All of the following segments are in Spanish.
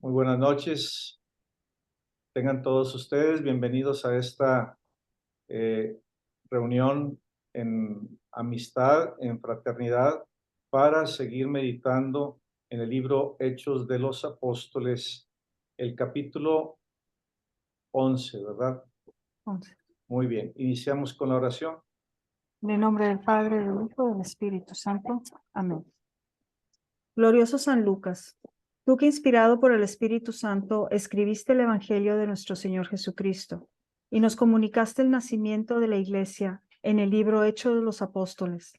Muy buenas noches. Tengan todos ustedes bienvenidos a esta eh, reunión en amistad, en fraternidad, para seguir meditando en el libro Hechos de los Apóstoles, el capítulo 11, ¿verdad? 11. Muy bien, iniciamos con la oración. En el nombre del Padre, del Hijo y del Espíritu Santo. Amén. Glorioso San Lucas, tú que inspirado por el Espíritu Santo escribiste el Evangelio de nuestro Señor Jesucristo y nos comunicaste el nacimiento de la Iglesia en el libro Hechos de los Apóstoles.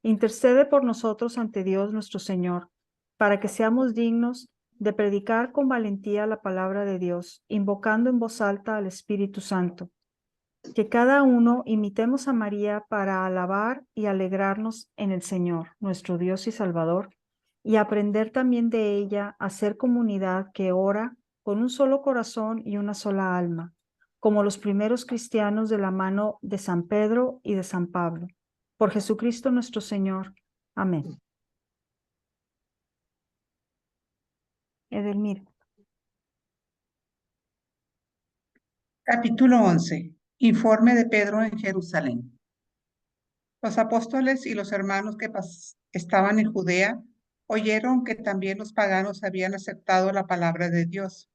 Intercede por nosotros ante Dios nuestro Señor, para que seamos dignos de predicar con valentía la palabra de Dios, invocando en voz alta al Espíritu Santo. Que cada uno imitemos a María para alabar y alegrarnos en el Señor, nuestro Dios y Salvador, y aprender también de ella a ser comunidad que ora con un solo corazón y una sola alma, como los primeros cristianos de la mano de San Pedro y de San Pablo. Por Jesucristo nuestro Señor. Amén. Edelmira. Capítulo 11. Informe de Pedro en Jerusalén. Los apóstoles y los hermanos que estaban en Judea oyeron que también los paganos habían aceptado la palabra de Dios.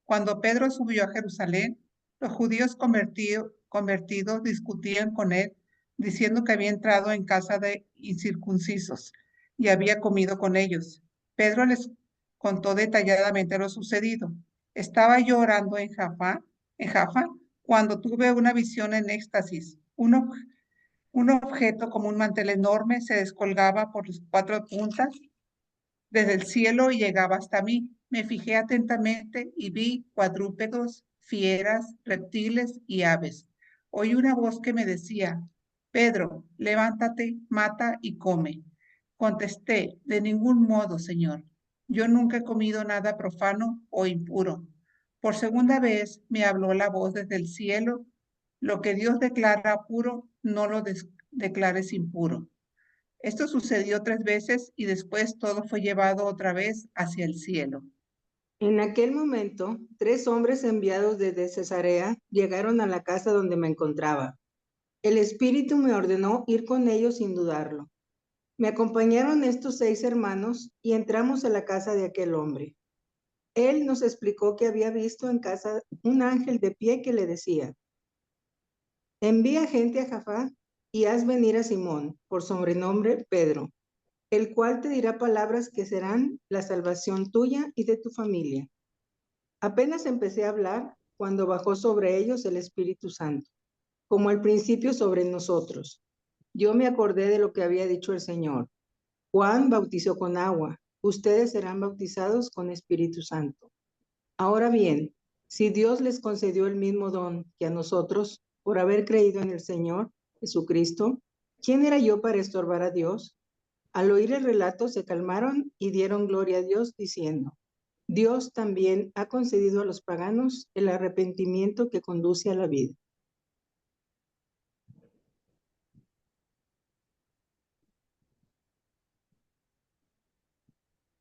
Cuando Pedro subió a Jerusalén, los judíos convertidos discutían con él, diciendo que había entrado en casa de incircuncisos y había comido con ellos. Pedro les contó detalladamente lo sucedido. Estaba yo orando en Jaffa, cuando tuve una visión en éxtasis. Un objeto como un mantel enorme se descolgaba por las cuatro puntas desde el cielo y llegaba hasta mí. Me fijé atentamente y vi cuadrúpedos, fieras, reptiles y aves. Oí una voz que me decía: Pedro, levántate, mata y come. Contesté: de ningún modo, Señor. Yo nunca he comido nada profano o impuro. Por segunda vez me habló la voz desde el cielo: lo que Dios declara puro, no lo declares impuro. Esto sucedió 3 veces y después todo fue llevado otra vez hacia el cielo. En aquel momento, 3 hombres enviados desde Cesarea llegaron a la casa donde me encontraba. El Espíritu me ordenó ir con ellos sin dudarlo. Me acompañaron estos 6 hermanos y entramos a la casa de aquel hombre. Él nos explicó que había visto en casa un ángel de pie que le decía: envía gente a Jaffa y haz venir a Simón, por sobrenombre Pedro, el cual te dirá palabras que serán la salvación tuya y de tu familia. Apenas empecé a hablar cuando bajó sobre ellos el Espíritu Santo, como al principio sobre nosotros. Yo me acordé de lo que había dicho el Señor. Juan bautizó con agua, ustedes serán bautizados con Espíritu Santo. Ahora bien, si Dios les concedió el mismo don que a nosotros por haber creído en el Señor Jesucristo, ¿quién era yo para estorbar a Dios? Al oír el relato se calmaron y dieron gloria a Dios diciendo: Dios también ha concedido a los paganos el arrepentimiento que conduce a la vida.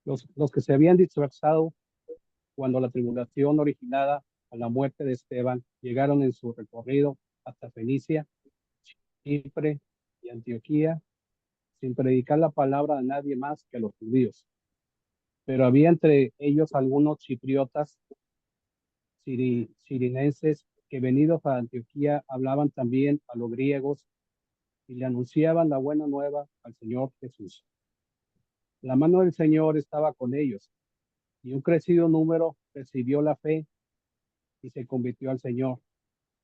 Los que se habían dispersado cuando la tribulación originada a la muerte de Esteban llegaron en su recorrido hasta Fenicia, Chipre y Antioquía, sin predicar la palabra a nadie más que a los judíos. Pero había entre ellos algunos chipriotas, cirinenses, que venidos a Antioquía hablaban también a los griegos y le anunciaban la buena nueva al Señor Jesús. La mano del Señor estaba con ellos, y un crecido número recibió la fe y se convirtió al Señor.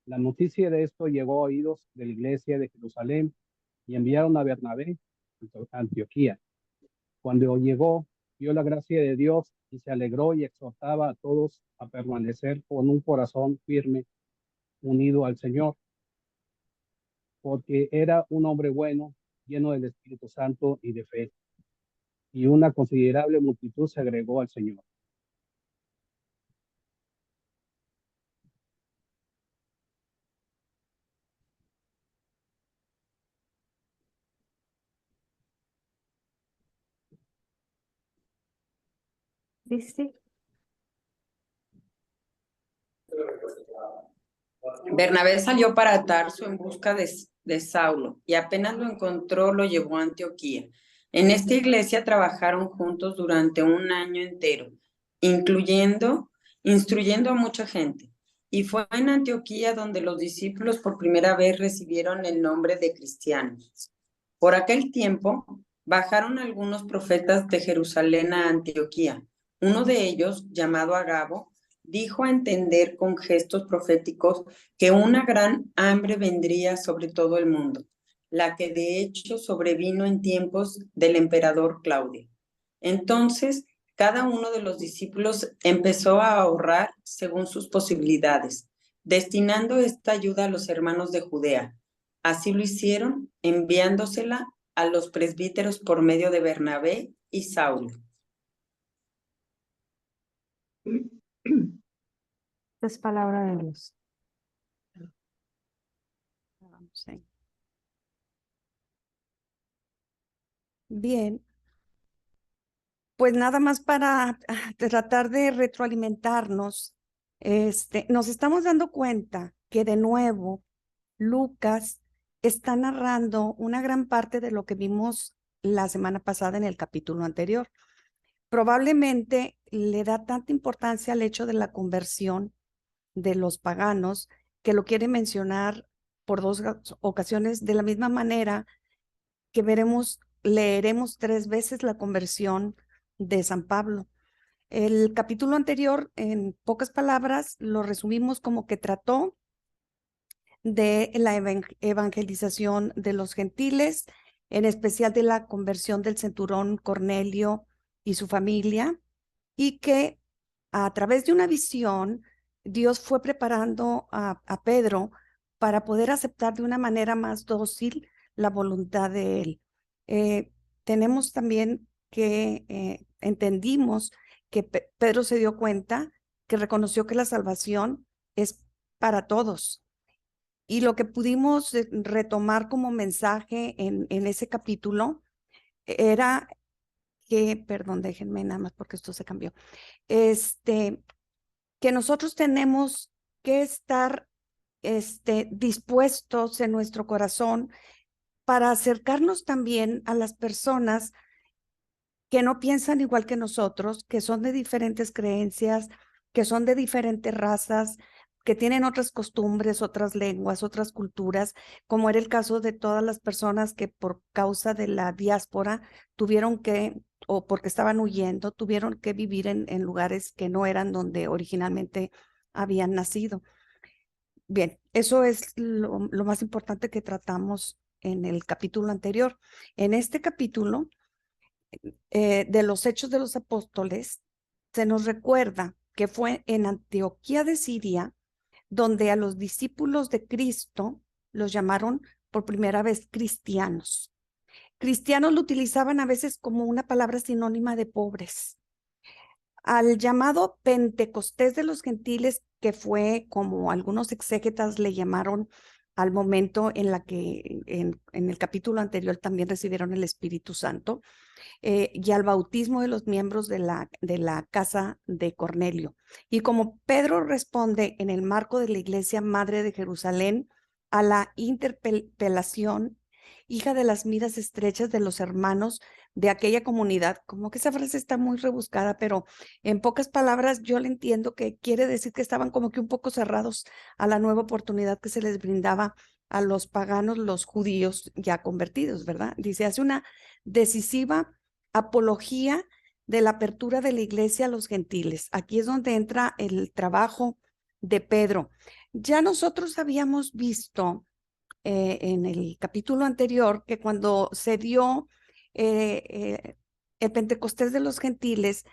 La noticia de esto llegó a oídos de la iglesia de Jerusalén y enviaron a Bernabé a Antioquía. Cuando llegó, vio la gracia de Dios y se alegró y exhortaba a todos a permanecer con un corazón firme, unido al Señor, porque era un hombre bueno, lleno del Espíritu Santo y de fe. Y una considerable multitud se agregó al Señor. ¿Viste? Bernabé salió para Tarso en busca de Saulo y apenas lo encontró, lo llevó a Antioquía. En esta iglesia trabajaron juntos durante un año entero, instruyendo a mucha gente. Y fue en Antioquía donde los discípulos por primera vez recibieron el nombre de cristianos. Por aquel tiempo, bajaron algunos profetas de Jerusalén a Antioquía. Uno de ellos, llamado Agabo, dijo a entender con gestos proféticos que una gran hambre vendría sobre todo el mundo, la que de hecho sobrevino en tiempos del emperador Claudio. Entonces, cada uno de los discípulos empezó a ahorrar según sus posibilidades, destinando esta ayuda a los hermanos de Judea. Así lo hicieron, enviándosela a los presbíteros por medio de Bernabé y Saulo. Es palabra de Dios. Bien, pues nada más para tratar de retroalimentarnos, nos estamos dando cuenta que de nuevo Lucas está narrando una gran parte de lo que vimos la semana pasada en el capítulo anterior. Probablemente le da tanta importancia al hecho de la conversión de los paganos que lo quiere mencionar por dos ocasiones de la misma manera que leeremos 3 veces la conversión de San Pablo. El capítulo anterior, en pocas palabras, lo resumimos como que trató de la evangelización de los gentiles, en especial de la conversión del centurión Cornelio y su familia, y que a través de una visión, Dios fue preparando a Pedro para poder aceptar de una manera más dócil la voluntad de él. Tenemos también que entendimos que Pedro se dio cuenta, que reconoció que la salvación es para todos. Y lo que pudimos retomar como mensaje en ese capítulo era que, perdón, déjenme nada más porque esto se cambió, que nosotros tenemos que estar dispuestos en nuestro corazón para acercarnos también a las personas que no piensan igual que nosotros, que son de diferentes creencias, que son de diferentes razas, que tienen otras costumbres, otras lenguas, otras culturas, como era el caso de todas las personas que por causa de la diáspora tuvieron que, o porque estaban huyendo, tuvieron que vivir en lugares que no eran donde originalmente habían nacido. Bien, eso es lo más importante que tratamos en el capítulo anterior. En este capítulo de los Hechos de los Apóstoles, se nos recuerda que fue en Antioquía de Siria donde a los discípulos de Cristo los llamaron por primera vez cristianos. Cristianos lo utilizaban a veces como una palabra sinónima de pobres. Al llamado Pentecostés de los gentiles, que fue como algunos exégetas le llamaron al momento en la que en el capítulo anterior también recibieron el Espíritu Santo, y al bautismo de los miembros de la casa de Cornelio. Y como Pedro responde en el marco de la Iglesia Madre de Jerusalén a la interpelación, hija de las miras estrechas de los hermanos de aquella comunidad, como que esa frase está muy rebuscada, pero en pocas palabras yo le entiendo que quiere decir que estaban como que un poco cerrados a la nueva oportunidad que se les brindaba a los paganos, los judíos ya convertidos, ¿verdad? Dice, hace una decisiva apología de la apertura de la iglesia a los gentiles. Aquí es donde entra el trabajo de Pedro. Ya nosotros habíamos visto en el capítulo anterior que cuando se dio el Pentecostés de los gentiles,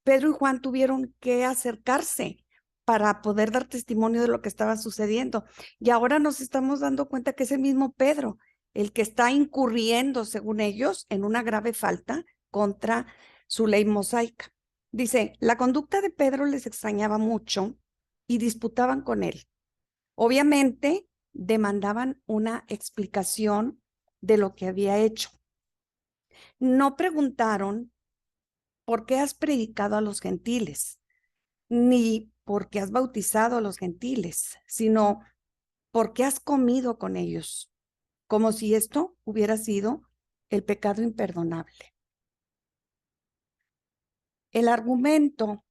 Pedro y Juan tuvieron que acercarse para poder dar testimonio de lo que estaba sucediendo. Y ahora nos estamos dando cuenta que es el mismo Pedro el que está incurriendo, según ellos, en una grave falta contra su ley mosaica. Dice, la conducta de Pedro les extrañaba mucho y disputaban con él. Obviamente, demandaban una explicación de lo que había hecho. No preguntaron, ¿por qué has predicado a los gentiles? Ni porque has bautizado a los gentiles, sino porque has comido con ellos, como si esto hubiera sido el pecado imperdonable. El argumento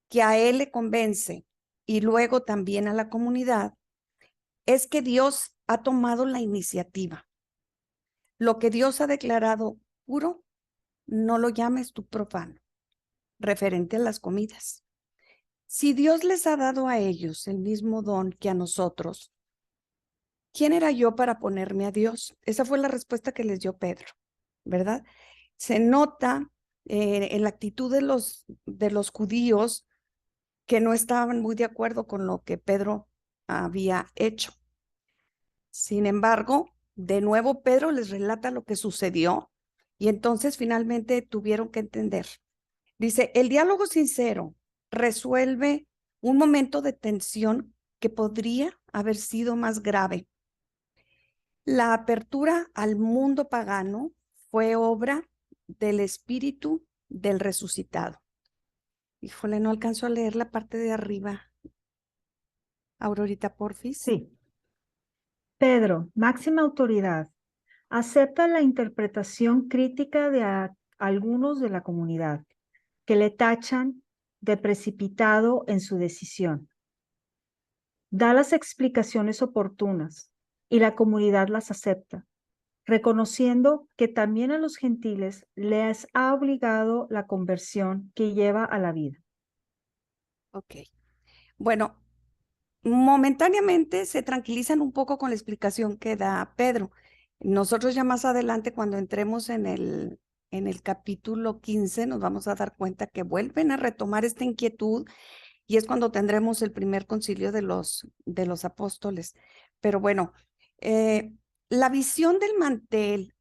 que a él le convence y luego también a la comunidad es que Dios ha tomado la iniciativa. Lo que Dios ha declarado puro, no lo llames tú profano, referente a las comidas. Si Dios les ha dado a ellos el mismo don que a nosotros, ¿quién era yo para ponerme a Dios? Esa fue la respuesta que les dio Pedro, ¿verdad? Se nota en la actitud de los judíos que no estaban muy de acuerdo con lo que Pedro había hecho. Sin embargo, de nuevo Pedro les relata lo que sucedió y entonces finalmente tuvieron que entender. Dice, el diálogo sincero resuelve un momento de tensión que podría haber sido más grave. La apertura al mundo pagano fue obra del espíritu del resucitado. Híjole, no alcanzo a leer la parte de arriba. Aurorita, porfis. Sí. Pedro, máxima autoridad, acepta la interpretación crítica de algunos de la comunidad que le tachan de precipitado en su decisión. Da las explicaciones oportunas y la comunidad las acepta, reconociendo que también a los gentiles les ha obligado la conversión que lleva a la vida. Ok. Bueno, momentáneamente se tranquilizan un poco con la explicación que da Pedro. Nosotros ya más adelante, cuando entremos en el capítulo 15, nos vamos a dar cuenta que vuelven a retomar esta inquietud y es cuando tendremos el primer concilio de los apóstoles. Pero bueno, la visión del mantel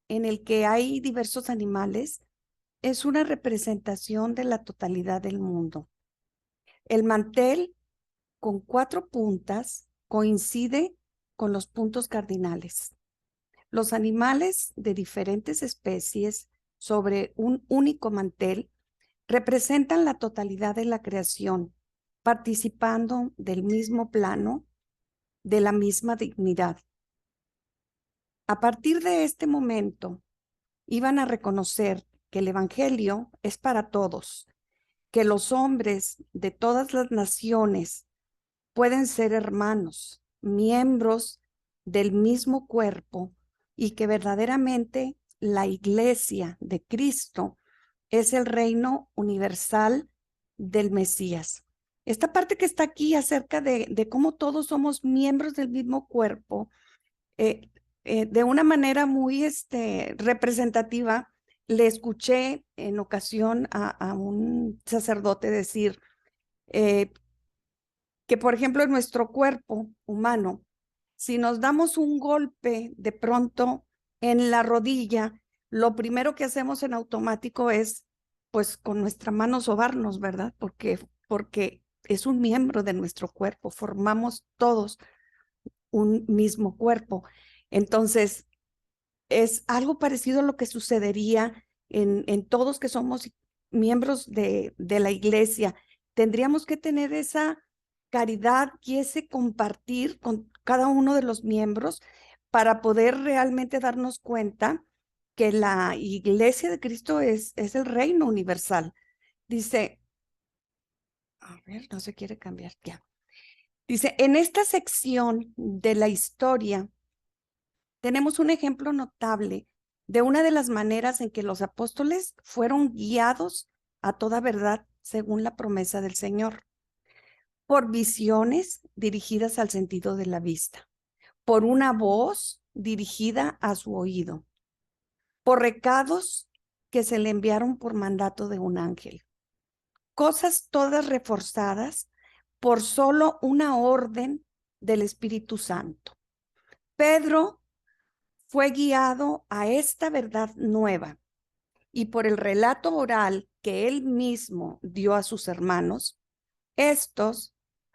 en el que hay diversos animales es una representación de la totalidad del mundo. El mantel con 4 puntas coincide con los puntos cardinales. Los animales de diferentes especies sobre un único mantel representan la totalidad de la creación, participando del mismo plano, de la misma dignidad. A partir de este momento, iban a reconocer que el Evangelio es para todos, que los hombres de todas las naciones pueden ser hermanos, miembros del mismo cuerpo y que verdaderamente la Iglesia de Cristo es el reino universal del Mesías. Esta parte que está aquí acerca de cómo todos somos miembros del mismo cuerpo, de una manera muy representativa, le escuché en ocasión a un sacerdote decir que, por ejemplo, en nuestro cuerpo humano, si nos damos un golpe de pronto en la rodilla, lo primero que hacemos en automático es, pues, con nuestra mano sobarnos, ¿verdad? Porque es un miembro de nuestro cuerpo, formamos todos un mismo cuerpo. Entonces, es algo parecido a lo que sucedería en todos que somos miembros de la iglesia. Tendríamos que tener esa caridad y ese compartir con cada uno de los miembros para poder realmente darnos cuenta que la iglesia de Cristo es el reino universal. Dice, a ver, no se quiere cambiar ya. Dice, en esta sección de la historia tenemos un ejemplo notable de una de las maneras en que los apóstoles fueron guiados a toda verdad según la promesa del Señor, por visiones dirigidas al sentido de la vista, por una voz dirigida a su oído, por recados que se le enviaron por mandato de un ángel, cosas todas reforzadas por solo una orden del Espíritu Santo. Pedro fue guiado a esta verdad nueva y por el relato oral que él mismo dio a sus hermanos, estos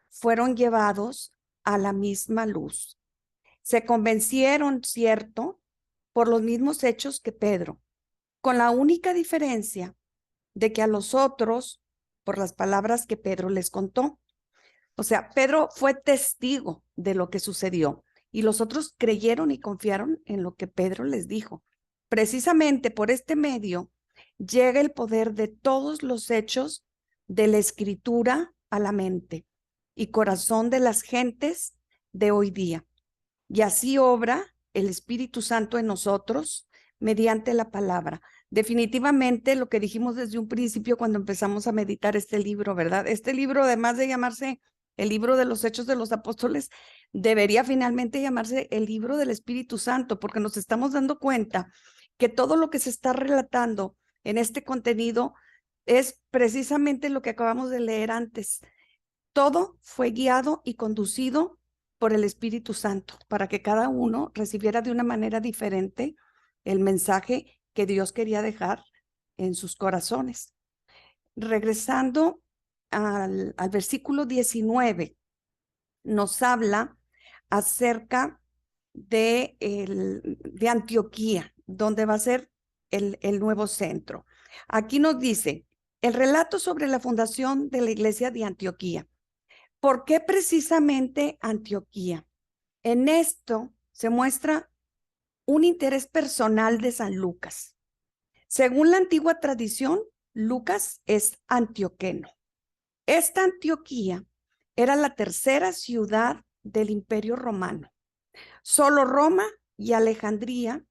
fueron llevados a la misma luz. Se convencieron, cierto, por los mismos hechos que Pedro, con la única diferencia de que a los otros, por las palabras que Pedro les contó, O sea, Pedro fue testigo de lo que sucedió y los otros creyeron y confiaron en lo que Pedro les dijo. Precisamente por este medio llega el poder de todos los hechos de la Escritura a la mente y corazón de las gentes de hoy día. Y así obra el Espíritu Santo en nosotros mediante la palabra. Definitivamente lo que dijimos desde un principio cuando empezamos a meditar este libro, ¿verdad? Este libro, además de llamarse el libro de los Hechos de los Apóstoles, debería finalmente llamarse el libro del Espíritu Santo, porque nos estamos dando cuenta que todo lo que se está relatando en este contenido es precisamente lo que acabamos de leer antes. Todo fue guiado y conducido por el Espíritu Santo para que cada uno recibiera de una manera diferente el mensaje que Dios quería dejar en sus corazones. Regresando al versículo 19, nos habla acerca de Antioquía, donde va a ser el nuevo centro. Aquí nos dice el relato sobre la fundación de la iglesia de Antioquía. ¿Por qué precisamente Antioquía? En esto se muestra un interés personal de San Lucas. Según la antigua tradición, Lucas es antioqueno. Esta Antioquía era la tercera ciudad del Imperio Romano. Solo Roma y Alejandría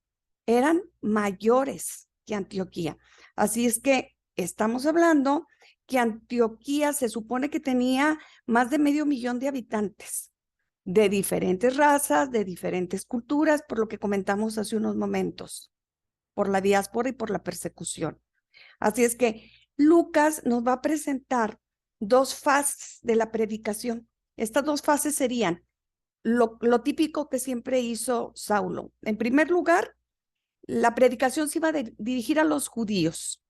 eran mayores que Antioquía. Así es que estamos hablando que Antioquía se supone que tenía más de 500,000 de habitantes, de diferentes razas, de diferentes culturas, por lo que comentamos hace unos momentos, por la diáspora y por la persecución. Así es que Lucas nos va a presentar dos fases de la predicación. Estas dos fases serían lo típico que siempre hizo Saulo. En primer lugar, la predicación se iba a dirigir a los judíos.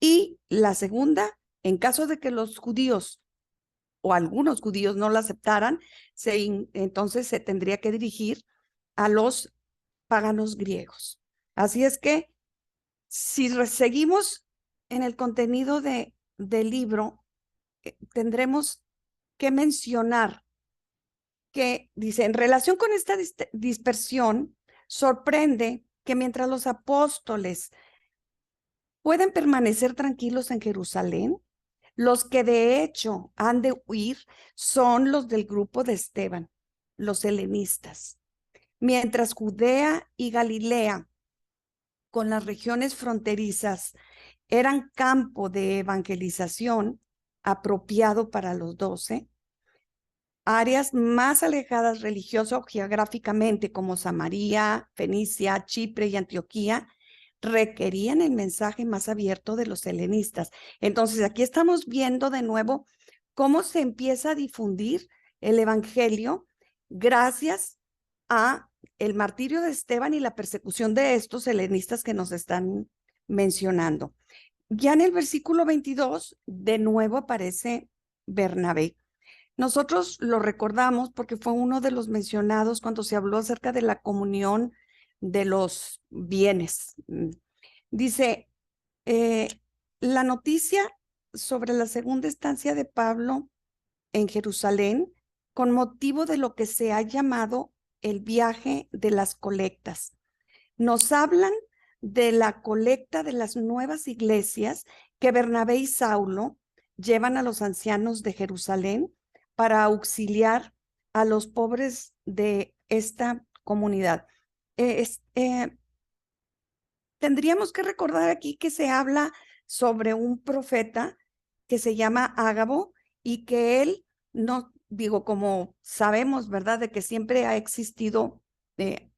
Y la segunda, en caso de que los judíos o algunos judíos no la aceptaran, entonces se tendría que dirigir a los paganos griegos. Así es que si seguimos en el contenido del libro, tendremos que mencionar que, dice, en relación con esta dispersión, sorprende que mientras los apóstoles pueden permanecer tranquilos en Jerusalén, los que de hecho han de huir son los del grupo de Esteban, los helenistas. Mientras Judea y Galilea, con las regiones fronterizas, eran campo de evangelización apropiado para los 12, áreas más alejadas religioso o geográficamente como Samaria, Fenicia, Chipre y Antioquía requerían el mensaje más abierto de los helenistas. Entonces, aquí estamos viendo de nuevo cómo se empieza a difundir el evangelio gracias a el martirio de Esteban y la persecución de estos helenistas que nos están mencionando. Ya en el versículo 22, de nuevo aparece Bernabé. Nosotros lo recordamos porque fue uno de los mencionados cuando se habló acerca de la comunión de los bienes. Dice, la noticia sobre la segunda estancia de Pablo en Jerusalén con motivo de lo que se ha llamado el viaje de las colectas. Nos hablan de la colecta de las nuevas iglesias que Bernabé y Saulo llevan a los ancianos de Jerusalén para auxiliar a los pobres de esta comunidad. Tendríamos que recordar aquí que se habla sobre un profeta que se llama Ágabo y que él, no digo como sabemos, ¿verdad? De que siempre ha existido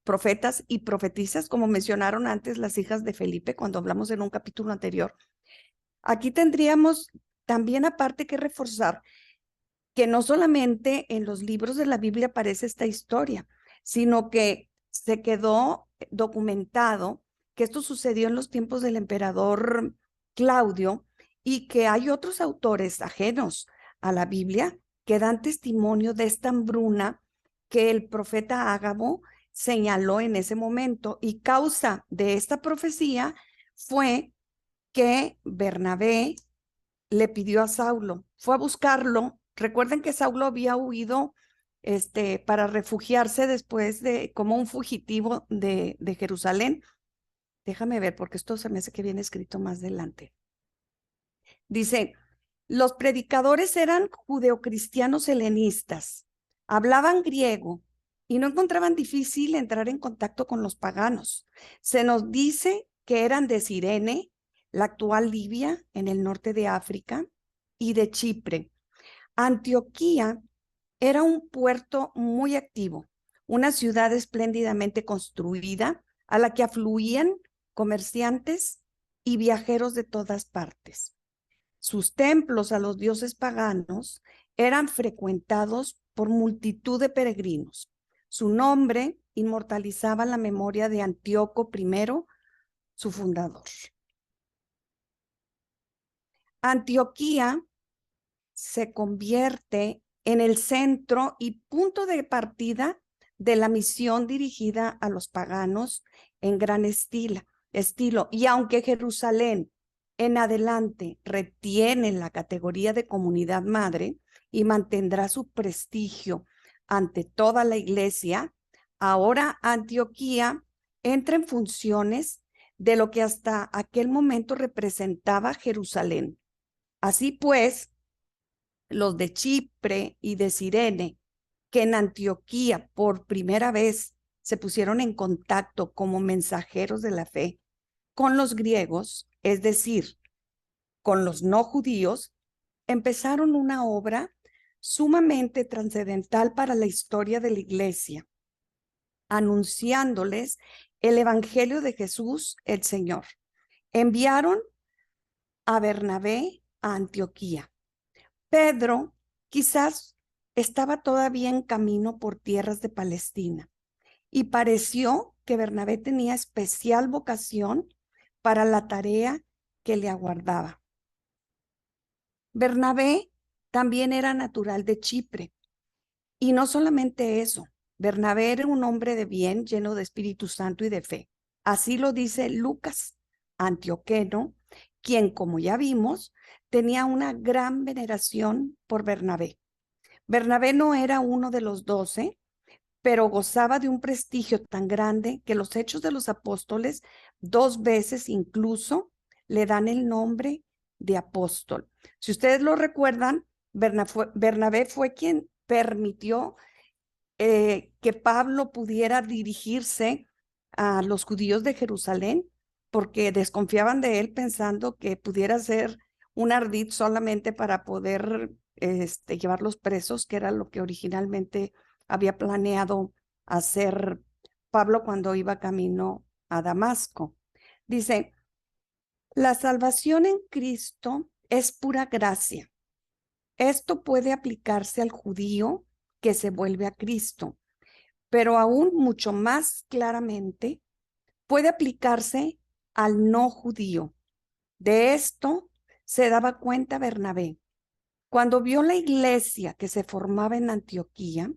profetas y profetisas, como mencionaron antes las hijas de Felipe cuando hablamos en un capítulo anterior. Aquí tendríamos también aparte que reforzar que no solamente en los libros de la Biblia aparece esta historia, sino que se quedó documentado que esto sucedió en los tiempos del emperador Claudio y que hay otros autores ajenos a la Biblia que dan testimonio de esta hambruna que el profeta Ágabo señaló en ese momento, y causa de esta profecía fue que Bernabé le pidió a Saulo, fue a buscarlo Recuerden que Saulo había huido para refugiarse después como un fugitivo de Jerusalén. Déjame ver, porque esto se me hace que viene escrito más adelante. Dice, los predicadores eran judeocristianos helenistas, hablaban griego y no encontraban difícil entrar en contacto con los paganos. Se nos dice que eran de Cirene, la actual Libia, en el norte de África, y de Chipre. Antioquía era un puerto muy activo, una ciudad espléndidamente construida a la que afluían comerciantes y viajeros de todas partes. Sus templos a los dioses paganos eran frecuentados por multitud de peregrinos. Su nombre inmortalizaba la memoria de Antíoco I, su fundador. Antioquía se convierte en el centro y punto de partida de la misión dirigida a los paganos en gran estilo. Y aunque Jerusalén en adelante retiene la categoría de comunidad madre y mantendrá su prestigio ante toda la iglesia, ahora Antioquía entra en funciones de lo que hasta aquel momento representaba Jerusalén. Así pues, los de Chipre y de Cirene, que en Antioquía por primera vez se pusieron en contacto como mensajeros de la fe con los griegos, es decir, con los no judíos, empezaron una obra sumamente trascendental para la historia de la iglesia, anunciándoles el evangelio de Jesús el Señor. Enviaron a Bernabé a Antioquía. Pedro quizás estaba todavía en camino por tierras de Palestina y pareció que Bernabé tenía especial vocación para la tarea que le aguardaba. Bernabé también era natural de Chipre y no solamente eso, Bernabé era un hombre de bien lleno de Espíritu Santo y de fe. Así lo dice Lucas, antioqueno, quien, como ya vimos, tenía una gran veneración por Bernabé. Bernabé no era uno de los 12, pero gozaba de un prestigio tan grande que los Hechos de los Apóstoles 2 veces incluso le dan el nombre de apóstol. Si ustedes lo recuerdan, Bernabé fue quien permitió que Pablo pudiera dirigirse a los judíos de Jerusalén, porque desconfiaban de él pensando que pudiera ser un ardid solamente para poder llevarlos presos, que era lo que originalmente había planeado hacer Pablo cuando iba camino a Damasco. Dice, la salvación en Cristo es pura gracia. Esto puede aplicarse al judío que se vuelve a Cristo, pero aún mucho más claramente puede aplicarse al no judío. De esto se daba cuenta Bernabé. Cuando vio la iglesia que se formaba en Antioquía,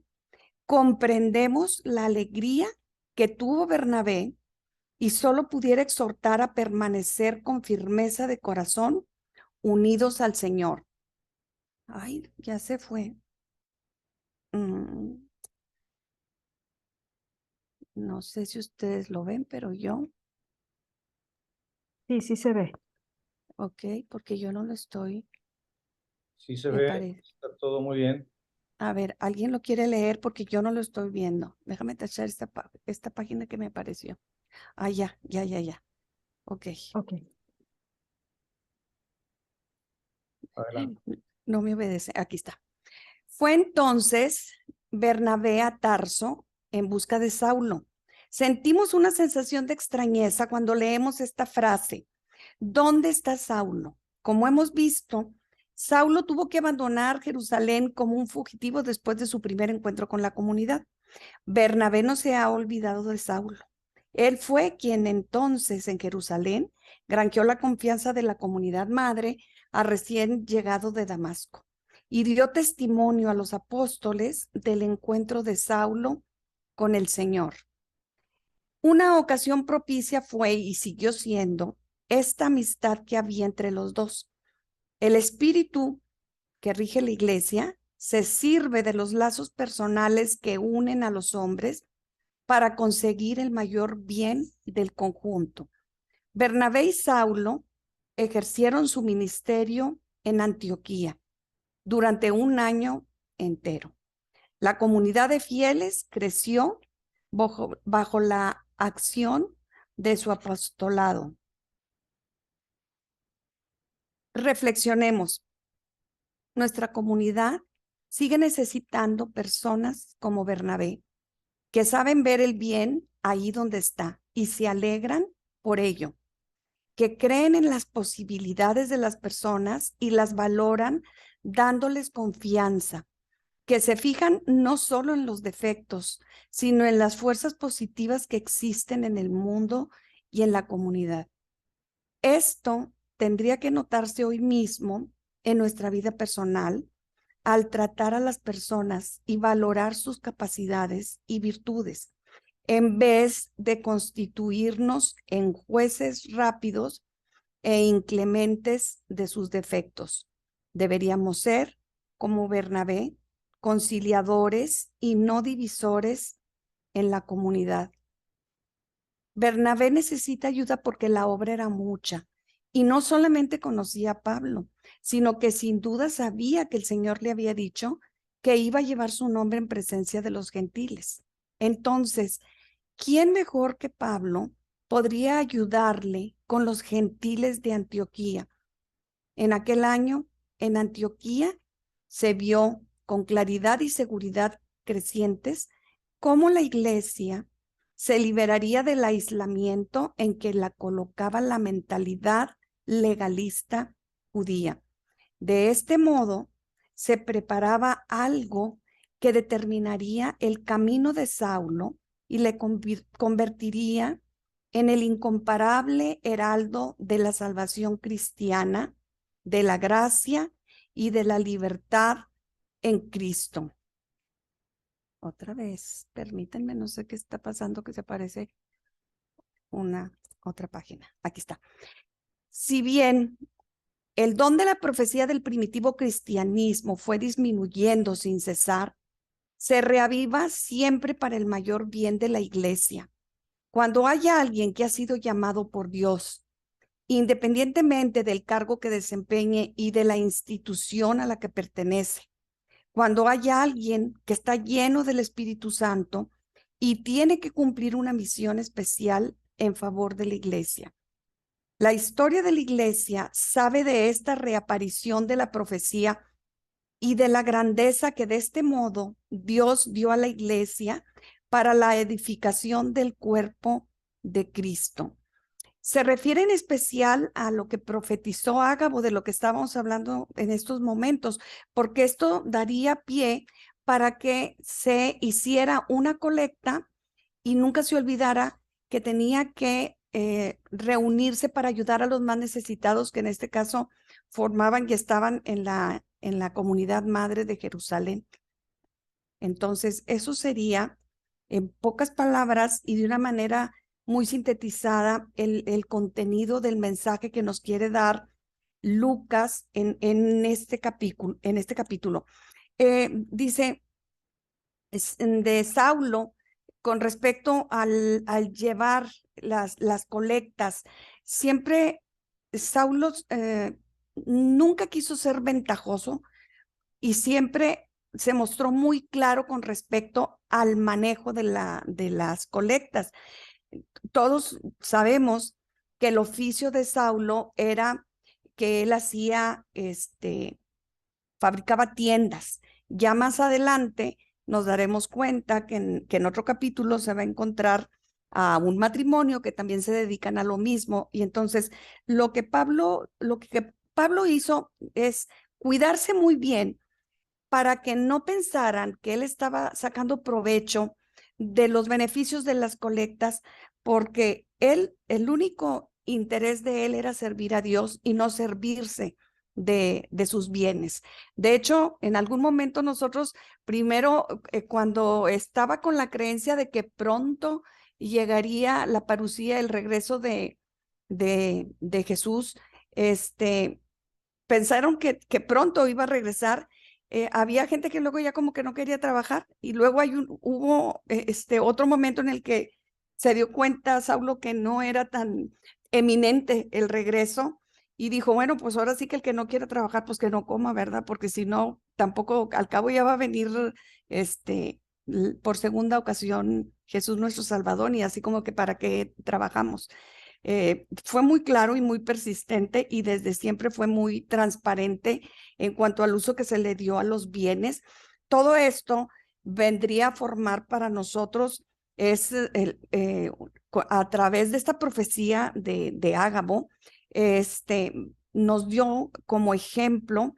comprendemos la alegría que tuvo Bernabé y solo pudiera exhortar a permanecer con firmeza de corazón, unidos al Señor. Ay, ya se fue. No sé si ustedes lo ven, pero yo. Sí, sí se ve. Ok, porque yo no lo estoy. Sí se Me ve, parece. está todo muy bien. A ver, ¿alguien lo quiere leer? Porque yo no lo estoy viendo. Déjame tachar esta página que me apareció. Ah, ya. Ok. Ok. Adelante. No me obedece. Aquí está. Fue entonces Bernabé a Tarso en busca de Saulo. Sentimos una sensación de extrañeza cuando leemos esta frase. ¿Dónde está Saulo? Como hemos visto, Saulo tuvo que abandonar Jerusalén como un fugitivo después de su primer encuentro con la comunidad. Bernabé no se ha olvidado de Saulo. Él fue quien entonces en Jerusalén granjeó la confianza de la comunidad madre a recién llegado de Damasco y dio testimonio a los apóstoles del encuentro de Saulo con el Señor. Una ocasión propicia fue y siguió siendo esta amistad que había entre los dos. El espíritu que rige la iglesia se sirve de los lazos personales que unen a los hombres para conseguir el mayor bien del conjunto. Bernabé y Saulo ejercieron su ministerio en Antioquía durante un año entero. La comunidad de fieles creció bajo la acción de su apostolado. Reflexionemos. Nuestra comunidad sigue necesitando personas como Bernabé, que saben ver el bien ahí donde está y se alegran por ello, que creen en las posibilidades de las personas y las valoran dándoles confianza, que se fijan no solo en los defectos, sino en las fuerzas positivas que existen en el mundo y en la comunidad. Esto tendría que notarse hoy mismo en nuestra vida personal al tratar a las personas y valorar sus capacidades y virtudes, en vez de constituirnos en jueces rápidos e inclementes de sus defectos. Deberíamos ser, como Bernabé, conciliadores y no divisores en la comunidad. Bernabé necesita ayuda porque la obra era mucha y no solamente conocía a Pablo, sino que sin duda sabía que el Señor le había dicho que iba a llevar su nombre en presencia de los gentiles. Entonces, ¿quién mejor que Pablo podría ayudarle con los gentiles de Antioquía? En aquel año, en Antioquía, se vio con claridad y seguridad crecientes cómo la iglesia se liberaría del aislamiento en que la colocaba la mentalidad legalista judía. De este modo, se preparaba algo que determinaría el camino de Saulo y le convertiría en el incomparable heraldo de la salvación cristiana, de la gracia y de la libertad en Cristo. Otra vez, permítanme, no sé qué está pasando, que se aparece otra página. Aquí está. Si bien el don de la profecía del primitivo cristianismo fue disminuyendo sin cesar, se reaviva siempre para el mayor bien de la iglesia. Cuando haya alguien que ha sido llamado por Dios, independientemente del cargo que desempeñe y de la institución a la que pertenece, cuando haya alguien que está lleno del Espíritu Santo y tiene que cumplir una misión especial en favor de la iglesia. La historia de la iglesia sabe de esta reaparición de la profecía y de la grandeza que de este modo Dios dio a la iglesia para la edificación del cuerpo de Cristo. Se refiere en especial a lo que profetizó Ágabo, de lo que estábamos hablando en estos momentos, porque esto daría pie para que se hiciera una colecta y nunca se olvidara que tenía que reunirse para ayudar a los más necesitados, que en este caso formaban y estaban en la comunidad madre de Jerusalén. Entonces, eso sería, en pocas palabras y de una manera muy sintetizada, el contenido del mensaje que nos quiere dar Lucas en este capítulo. Dice de Saulo, con respecto al llevar las colectas, siempre Saulo nunca quiso ser ventajoso y siempre se mostró muy claro con respecto al manejo de las colectas. Todos sabemos que el oficio de Saulo era que él fabricaba tiendas. Ya más adelante nos daremos cuenta que en otro capítulo se va a encontrar a un matrimonio que también se dedican a lo mismo. Y entonces lo que Pablo hizo es cuidarse muy bien para que no pensaran que él estaba sacando provecho de los beneficios de las colectas, porque el único interés de él era servir a Dios y no servirse de sus bienes. De hecho, en algún momento nosotros, primero, cuando estaba con la creencia de que pronto llegaría la parucía, el regreso de Jesús, pensaron que pronto iba a regresar había gente que luego ya como que no quería trabajar y luego hubo otro momento en el que se dio cuenta Saulo que no era tan eminente el regreso y dijo, bueno, pues ahora sí que el que no quiera trabajar, pues que no coma, ¿verdad? Porque si no, tampoco, al cabo ya va a venir por segunda ocasión Jesús nuestro Salvador y así como que para qué trabajamos. Fue muy claro y muy persistente y desde siempre fue muy transparente en cuanto al uso que se le dio a los bienes. Todo esto vendría a formar para nosotros a través de esta profecía de Ágabo, nos dio como ejemplo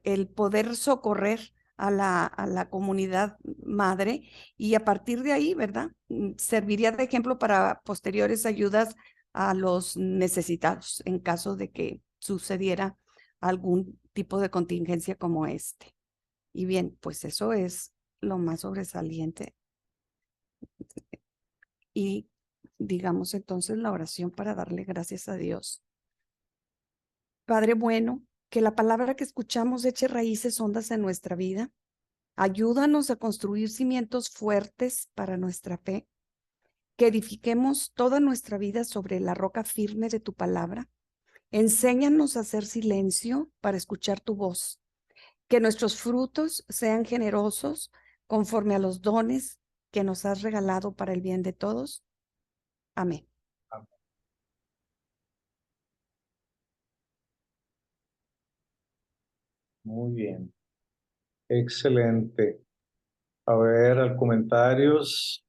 el poder socorrer a la comunidad madre y a partir de ahí, ¿verdad? Serviría de ejemplo para posteriores ayudas a los necesitados en caso de que sucediera algún tipo de contingencia como este. Y bien, pues eso es lo más sobresaliente. Y digamos entonces la oración para darle gracias a Dios. Padre bueno, que la palabra que escuchamos eche raíces hondas en nuestra vida. Ayúdanos a construir cimientos fuertes para nuestra fe, que edifiquemos toda nuestra vida sobre la roca firme de tu palabra. Enséñanos a hacer silencio para escuchar tu voz, que nuestros frutos sean generosos conforme a los dones que nos has regalado para el bien de todos. Amén. Muy bien. Excelente. A ver, comentarios.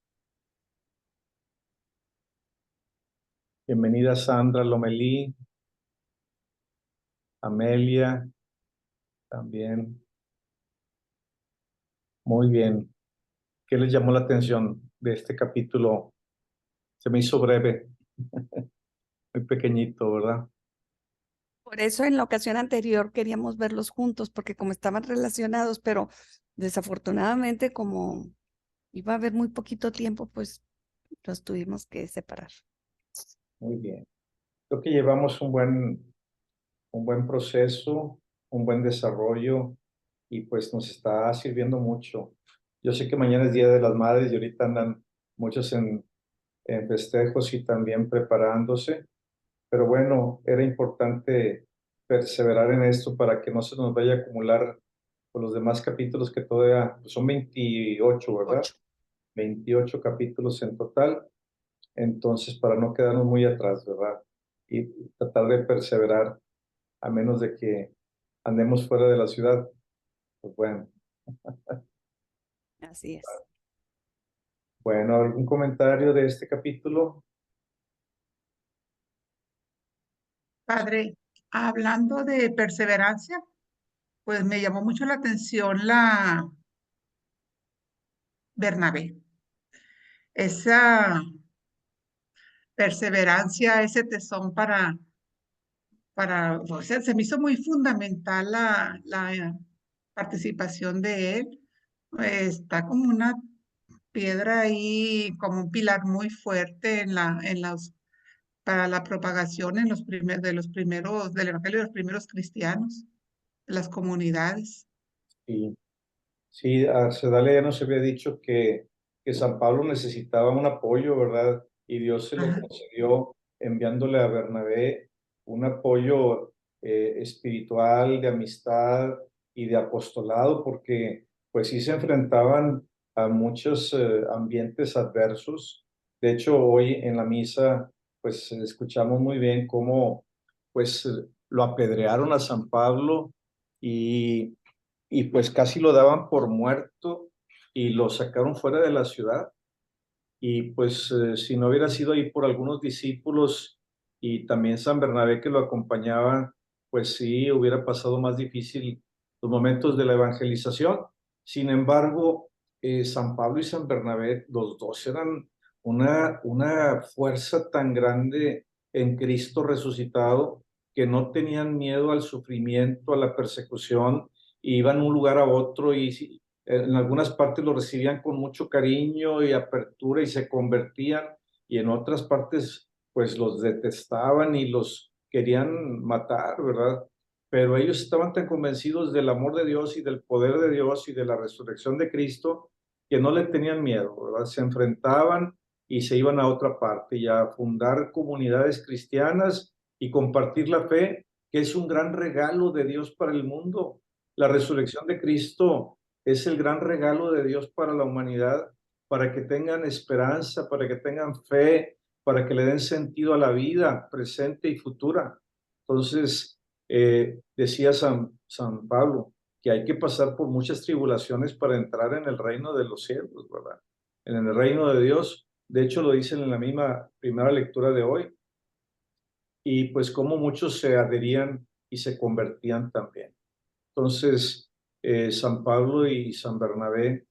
Bienvenida Sandra Lomelí. Amelia. También. Muy bien. ¿Qué les llamó la atención de este capítulo? Se me hizo breve. Muy pequeñito, ¿verdad? Por eso en la ocasión anterior queríamos verlos juntos, porque como estaban relacionados, pero desafortunadamente como iba a haber muy poquito tiempo, pues los tuvimos que separar. Muy bien. Creo que llevamos un buen proceso, un buen desarrollo y pues nos está sirviendo mucho. Yo sé que mañana es Día de las Madres y ahorita andan muchos en festejos y también preparándose, pero bueno, era importante perseverar en esto para que no se nos vaya a acumular con los demás capítulos que todavía pues, son 28, ¿verdad? 8. 28 capítulos en total, entonces para no quedarnos muy atrás, ¿verdad? Y tratar de perseverar a menos de que andemos fuera de la ciudad. Pues bueno. Así es. Bueno, ¿algún comentario de este capítulo? Padre, hablando de perseverancia, pues me llamó mucho la atención la Bernabé. Esa perseverancia, ese tesón o sea, se me hizo muy fundamental la participación de él. Está como una piedra ahí, como un pilar muy fuerte para la propagación del evangelio de los primeros cristianos, de las comunidades. Sí, sí, a Sedalia ya nos había dicho que San Pablo necesitaba un apoyo, ¿verdad? Y Dios se lo Ajá. concedió enviándole a Bernabé un apoyo espiritual, de amistad y de apostolado, porque pues sí se enfrentaban a muchos ambientes adversos. De hecho, hoy en la misa, pues escuchamos muy bien cómo pues lo apedrearon a San Pablo y pues casi lo daban por muerto y lo sacaron fuera de la ciudad. Y pues si no hubiera sido ahí por algunos discípulos y también San Bernabé que lo acompañaba, pues sí, hubiera pasado más difícil los momentos de la evangelización. Sin embargo, San Pablo y San Bernabé, los dos eran una fuerza tan grande en Cristo resucitado que no tenían miedo al sufrimiento, a la persecución, y iban de un lugar a otro y en algunas partes lo recibían con mucho cariño y apertura y se convertían, y en otras partes pues los detestaban y los querían matar, ¿verdad? pero ellos estaban tan convencidos del amor de Dios y del poder de Dios y de la resurrección de Cristo que no le tenían miedo, ¿verdad? Se enfrentaban y se iban a otra parte y a fundar comunidades cristianas y compartir la fe, que es un gran regalo de Dios para el mundo. La resurrección de Cristo es el gran regalo de Dios para la humanidad, para que tengan esperanza, para que tengan fe, para que le den sentido a la vida presente y futura. Entonces, decía San Pablo, que hay que pasar por muchas tribulaciones para entrar en el reino de los cielos, ¿verdad? En el reino de Dios. De hecho, lo dicen en la misma primera lectura de hoy. Y pues como muchos se adherían y se convertían también. Entonces, San Pablo y San Bernabé,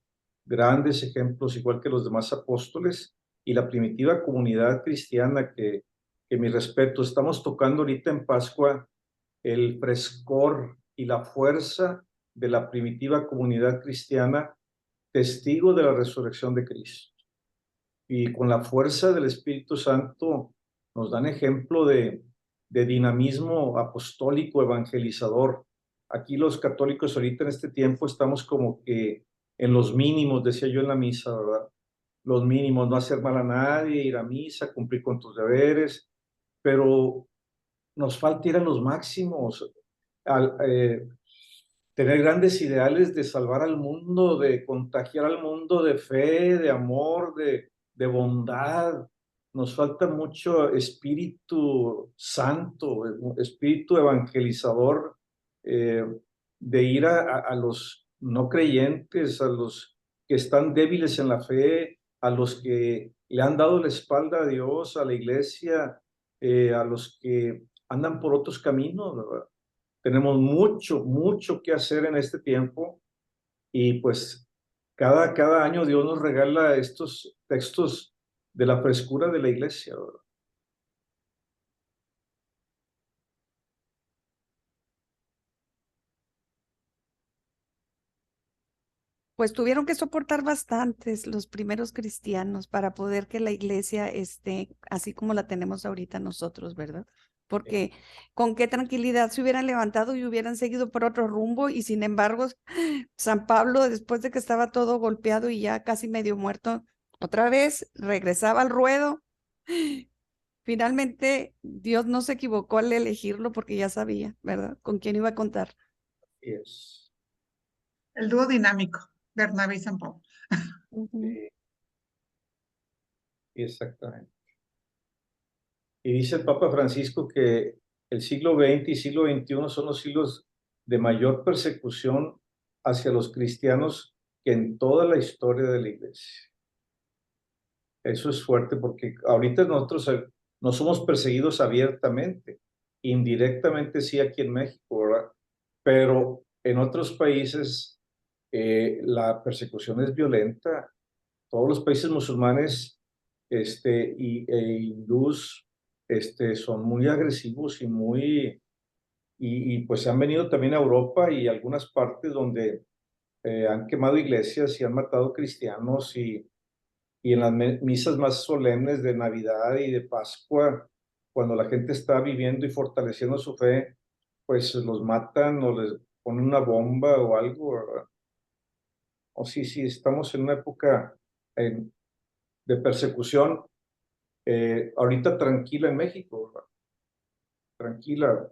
grandes ejemplos, igual que los demás apóstoles y la primitiva comunidad cristiana que mi respeto, estamos tocando ahorita en Pascua el frescor y la fuerza de la primitiva comunidad cristiana, testigo de la resurrección de Cristo. Y con la fuerza del Espíritu Santo nos dan ejemplo de dinamismo apostólico, evangelizador. Aquí los católicos ahorita en este tiempo estamos como que en los mínimos, decía yo en la misa, ¿verdad? Los mínimos, no hacer mal a nadie, ir a misa, cumplir con tus deberes, pero nos falta ir a los máximos, al, tener grandes ideales de salvar al mundo, de contagiar al mundo de fe, de amor, de bondad. Nos falta mucho espíritu santo, espíritu evangelizador, eh, de ir a los no creyentes, a los que están débiles en la fe, a los que le han dado la espalda a Dios, a la iglesia, a los que andan por otros caminos, ¿verdad? Tenemos mucho, mucho que hacer en este tiempo y pues cada año Dios nos regala estos textos de la frescura de la iglesia, ¿verdad? Pues tuvieron que soportar bastantes los primeros cristianos para poder que la iglesia esté así como la tenemos ahorita nosotros, ¿verdad? Porque con qué tranquilidad se hubieran levantado y hubieran seguido por otro rumbo y sin embargo San Pablo, después de que estaba todo golpeado y ya casi medio muerto, otra vez regresaba al ruedo. Finalmente Dios no se equivocó al elegirlo porque ya sabía, ¿verdad? Con quién iba a contar. Es, El dúo dinámico, Bernabé y San Pablo. exactamente. Y dice el Papa Francisco que el siglo XX y siglo XXI son los siglos de mayor persecución hacia los cristianos que en toda la historia de la iglesia. Eso es fuerte porque ahorita nosotros no somos perseguidos abiertamente, indirectamente sí aquí en México, ¿verdad? Pero en otros países la persecución es violenta. Todos los países musulmanes e hindús son muy agresivos y pues se han venido también a Europa y algunas partes donde han quemado iglesias y han matado cristianos y en las misas más solemnes de Navidad y de Pascua, cuando la gente está viviendo y fortaleciendo su fe, pues los matan o les ponen una bomba o algo, ¿verdad? O sí, sí, estamos en una época eh, de persecución, ahorita tranquila en México, ¿verdad? Tranquila,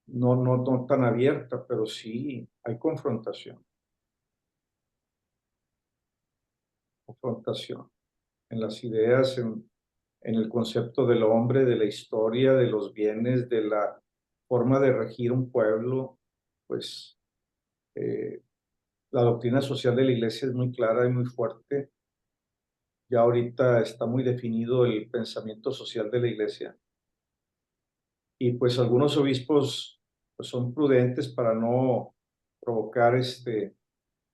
no tan abierta, pero sí hay confrontación en las ideas, en el concepto del hombre, de la historia, de los bienes, de la forma de regir un pueblo, pues eh, la doctrina social de la iglesia es muy clara y muy fuerte. Ya ahorita está muy definido el pensamiento social de la iglesia. Y pues algunos obispos pues, son prudentes para no provocar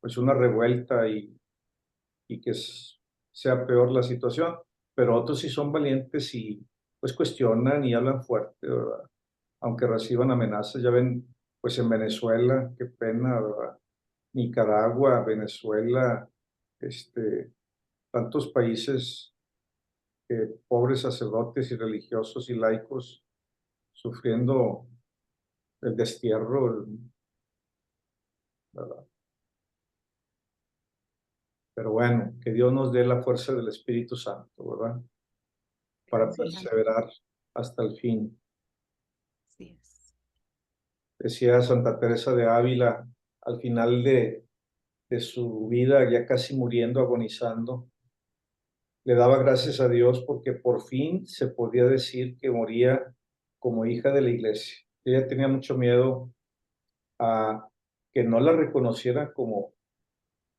pues una revuelta y que sea peor la situación, pero otros sí son valientes y pues cuestionan y hablan fuerte, ¿verdad? Aunque reciban amenazas, ya ven, pues en Venezuela, qué pena, ¿verdad? Nicaragua, Venezuela, tantos países, pobres sacerdotes y religiosos y laicos sufriendo el destierro, ¿verdad? Pero bueno, que Dios nos dé la fuerza del Espíritu Santo, ¿verdad? Para perseverar hasta el fin. Así es. Decía Santa Teresa de Ávila, al final de su vida, ya casi muriendo, agonizando, le daba gracias a Dios porque por fin se podía decir que moría como hija de la iglesia. Ella tenía mucho miedo a que no la reconocieran como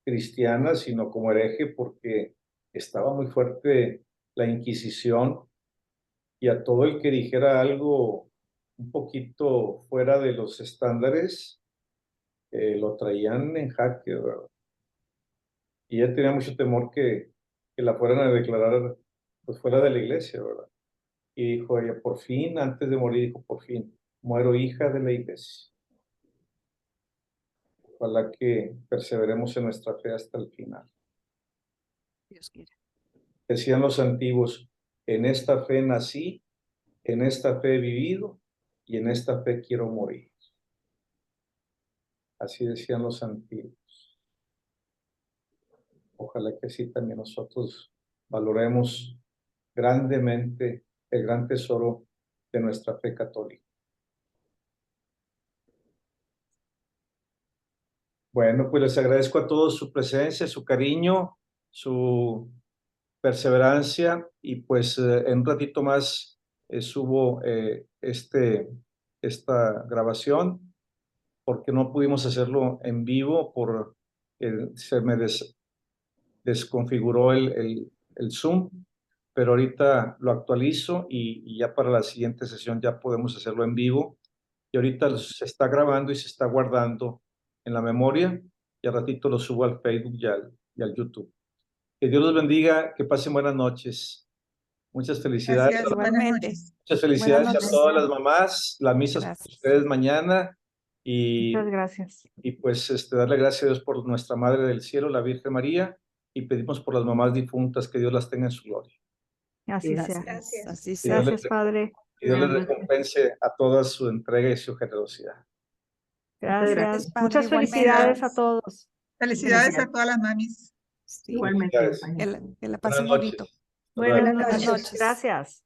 cristiana, sino como hereje, porque estaba muy fuerte la Inquisición y a todo el que dijera algo un poquito fuera de los estándares, lo traían en jaque, ¿verdad? Y ella tenía mucho temor que la fueran a declarar pues fuera de la iglesia, ¿verdad? Y dijo ella, por fin, antes de morir, dijo, por fin, muero hija de la iglesia. Ojalá que perseveremos en nuestra fe hasta el final. Dios quiere. Decían los antiguos, en esta fe nací, en esta fe he vivido y en esta fe quiero morir. Así decían los antiguos. Ojalá que sí también nosotros valoremos grandemente el gran tesoro de nuestra fe católica. Bueno, pues les agradezco a todos su presencia, su cariño, su perseverancia y pues en un ratito más subo esta grabación porque no pudimos hacerlo en vivo se me desconfiguró el Zoom, pero ahorita lo actualizo y ya para la siguiente sesión ya podemos hacerlo en vivo. Y ahorita se está grabando y se está guardando en la memoria y al ratito lo subo al Facebook y al YouTube. Que Dios los bendiga, que pasen buenas noches. Muchas felicidades. Gracias, buenas Igualmente. noches. Muchas felicidades Buenas a noches. todas las mamás. La misa es Gracias. para ustedes mañana y Muchas gracias. pues darle gracias a Dios por nuestra Madre del Cielo, la Virgen María, y pedimos por las mamás difuntas que Dios las tenga en su gloria. Así sea. Gracias. Así Y sea. Dios Gracias, Padre. y Dios les recompense a toda su entrega y su generosidad. Gracias. Gracias, Padre, Muchas igualmente. felicidades a todos. Felicidades a todas las mamis. Sí. Igualmente, Felicidades. compañero. Que la Buenas pasen noches. bonito. Hasta luego. Buenas Buenas noches. noches. Gracias.